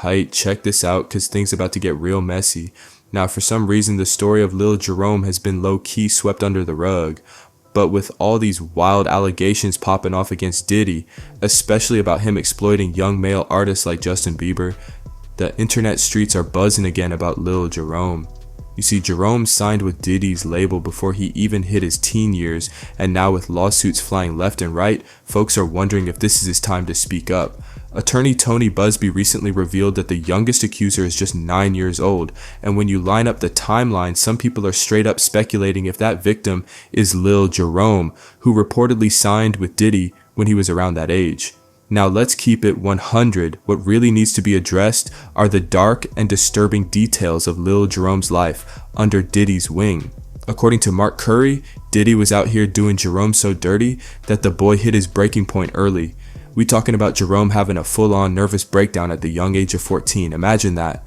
tight. Check this out, cause things about to get real messy. Now, for some reason, the story of Lil Jerome has been low-key swept under the rug. But with all these wild allegations popping off against Diddy, especially about him exploiting young male artists like Justin Bieber, the internet streets are buzzing again about Lil Jerome. You see, Jerome signed with Diddy's label before he even hit his teen years, and now with lawsuits flying left and right, folks are wondering if this is his time to speak up. Attorney Tony Busby recently revealed that the youngest accuser is just 9 years old, and when you line up the timeline, some people are straight up speculating if that victim is Lil Jerome, who reportedly signed with Diddy when he was around that age. Now let's keep it 100. What really needs to be addressed are the dark and disturbing details of Lil Jerome's life under Diddy's wing. According to Mark Curry, Diddy was out here doing Jerome so dirty that the boy hit his breaking point early. We talking about Jerome having a full-on nervous breakdown at the young age of 14. Imagine that.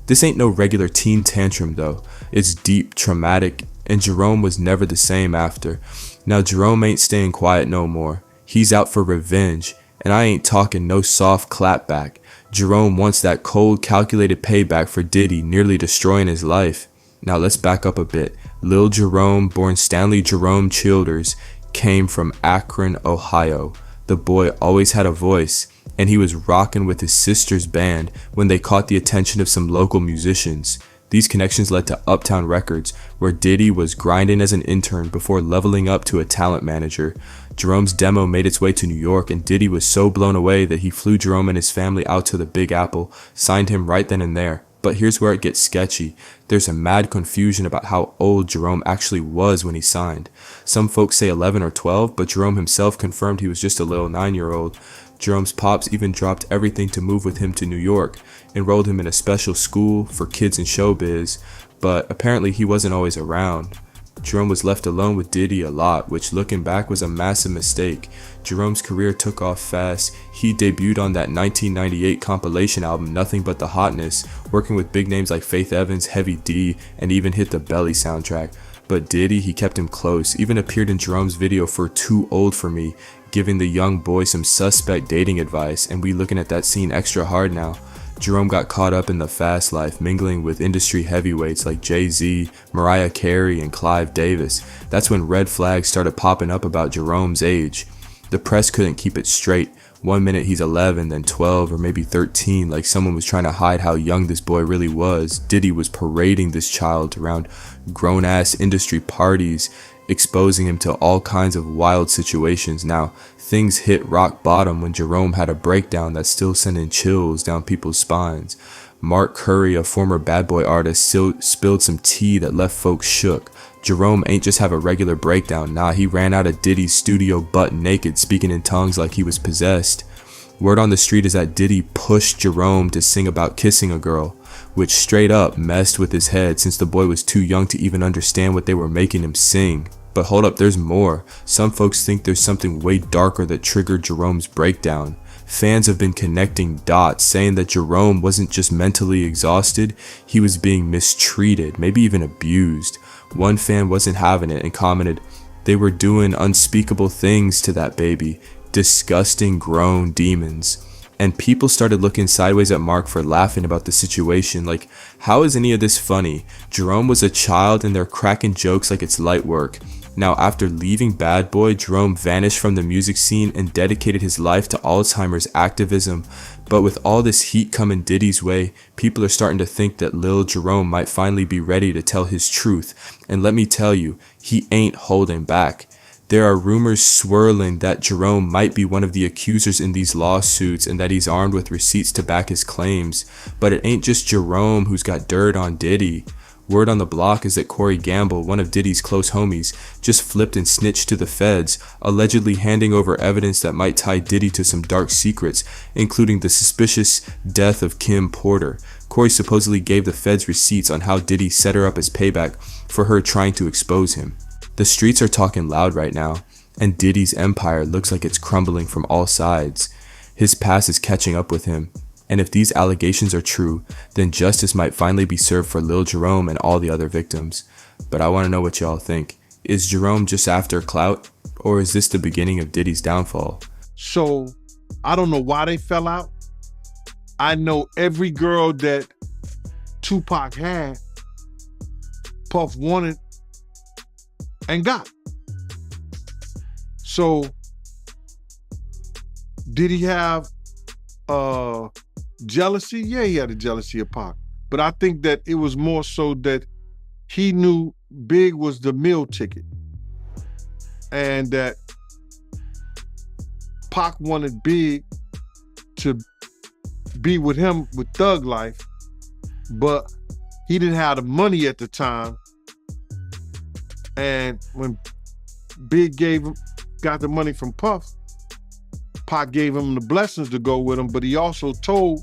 This ain't no regular teen tantrum though. It's deep, traumatic, and Jerome was never the same after. Now Jerome ain't staying quiet no more. He's out for revenge. And I ain't talking no soft clapback. Jerome wants that cold, calculated payback for Diddy nearly destroying his life. Now let's back up a bit. Lil Jerome, born Stanley Jerome Childers, came from Akron, Ohio. The boy always had a voice, and he was rocking with his sister's band when they caught the attention of some local musicians. These connections led to Uptown Records, where Diddy was grinding as an intern before leveling up to a talent manager. Jerome's demo made its way to New York, and Diddy was so blown away that he flew Jerome and his family out to the Big Apple, signed him right then and there. But here's where it gets sketchy. There's a mad confusion about how old Jerome actually was when he signed. Some folks say 11 or 12, but Jerome himself confirmed he was just a little 9-year-old. Jerome's pops even dropped everything to move with him to New York, enrolled him in a special school for kids in showbiz, but apparently he wasn't always around. Jerome was left alone with Diddy a lot, which looking back was a massive mistake. Jerome's career took off fast. He debuted on that 1998 compilation album Nothing But the Hotness, working with big names like Faith Evans, Heavy D, and even hit the Belly soundtrack. But Diddy, he kept him close, even appeared in Jerome's video for Too Old For Me, giving the young boy some suspect dating advice, and we looking at that scene extra hard now. Jerome got caught up in the fast life, mingling with industry heavyweights like Jay-Z, Mariah Carey, and Clive Davis. That's when red flags started popping up about Jerome's age. The press couldn't keep it straight. One minute he's 11, then 12, or maybe 13, like someone was trying to hide how young this boy really was. Diddy was parading this child around grown-ass industry parties, exposing him to all kinds of wild situations. Now, things hit rock bottom when Jerome had a breakdown that's still sending chills down people's spines. Mark Curry, a former Bad Boy artist, spilled some tea that left folks shook. Jerome ain't just have a regular breakdown, nah, he ran out of Diddy's studio butt naked, speaking in tongues like he was possessed. Word on the street is that Diddy pushed Jerome to sing about kissing a girl, which straight up messed with his head since the boy was too young to even understand what they were making him sing. But hold up, there's more. Some folks think there's something way darker that triggered Jerome's breakdown. Fans have been connecting dots, saying that Jerome wasn't just mentally exhausted, he was being mistreated, maybe even abused. One fan wasn't having it and commented, "They were doing unspeakable things to that baby, disgusting grown demons." And people started looking sideways at Mark for laughing about the situation, like, how is any of this funny? Jerome was a child and they're cracking jokes like it's light work. Now, after leaving Bad Boy, Jerome vanished from the music scene and dedicated his life to Alzheimer's activism. But with all this heat coming Diddy's way, people are starting to think that Lil Jerome might finally be ready to tell his truth. And let me tell you, he ain't holding back. There are rumors swirling that Jerome might be one of the accusers in these lawsuits and that he's armed with receipts to back his claims. But it ain't just Jerome who's got dirt on Diddy. Word on the block is that Corey Gamble, one of Diddy's close homies, just flipped and snitched to the feds, allegedly handing over evidence that might tie Diddy to some dark secrets, including the suspicious death of Kim Porter. Corey supposedly gave the feds receipts on how Diddy set her up as payback for her trying to expose him. The streets are talking loud right now, and Diddy's empire looks like it's crumbling from all sides. His past is catching up with him. And if these allegations are true, then justice might finally be served for Lil Jerome and all the other victims. But I want to know what y'all think. Is Jerome just after clout, or is this the beginning of Diddy's downfall? So I don't know why they fell out, I know every girl that Tupac had, Puff wanted and got. So, did he have jealousy? Yeah, he had a jealousy of Pac. But I think that it was more so that he knew Big was the meal ticket. And that Pac wanted Big to be with him with Thug Life, but he didn't have the money at the time. And when Big got the money from Puff, Pac gave him the blessings to go with him, but he also told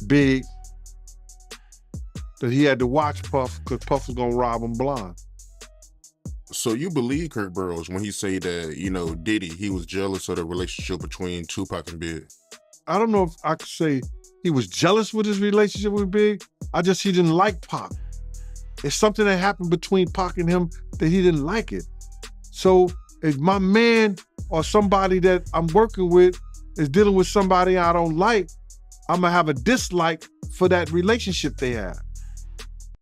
Big that he had to watch Puff because Puff was gonna rob him blind. So you believe Kurt Burrows when he say that, Diddy, he was jealous of the relationship between Tupac and Big? I don't know if I could say he was jealous with his relationship with Big. He didn't like Pac. It's something that happened between Pac and him that he didn't like it. So if my man or somebody that I'm working with is dealing with somebody I don't like, I'm gonna have a dislike for that relationship they have.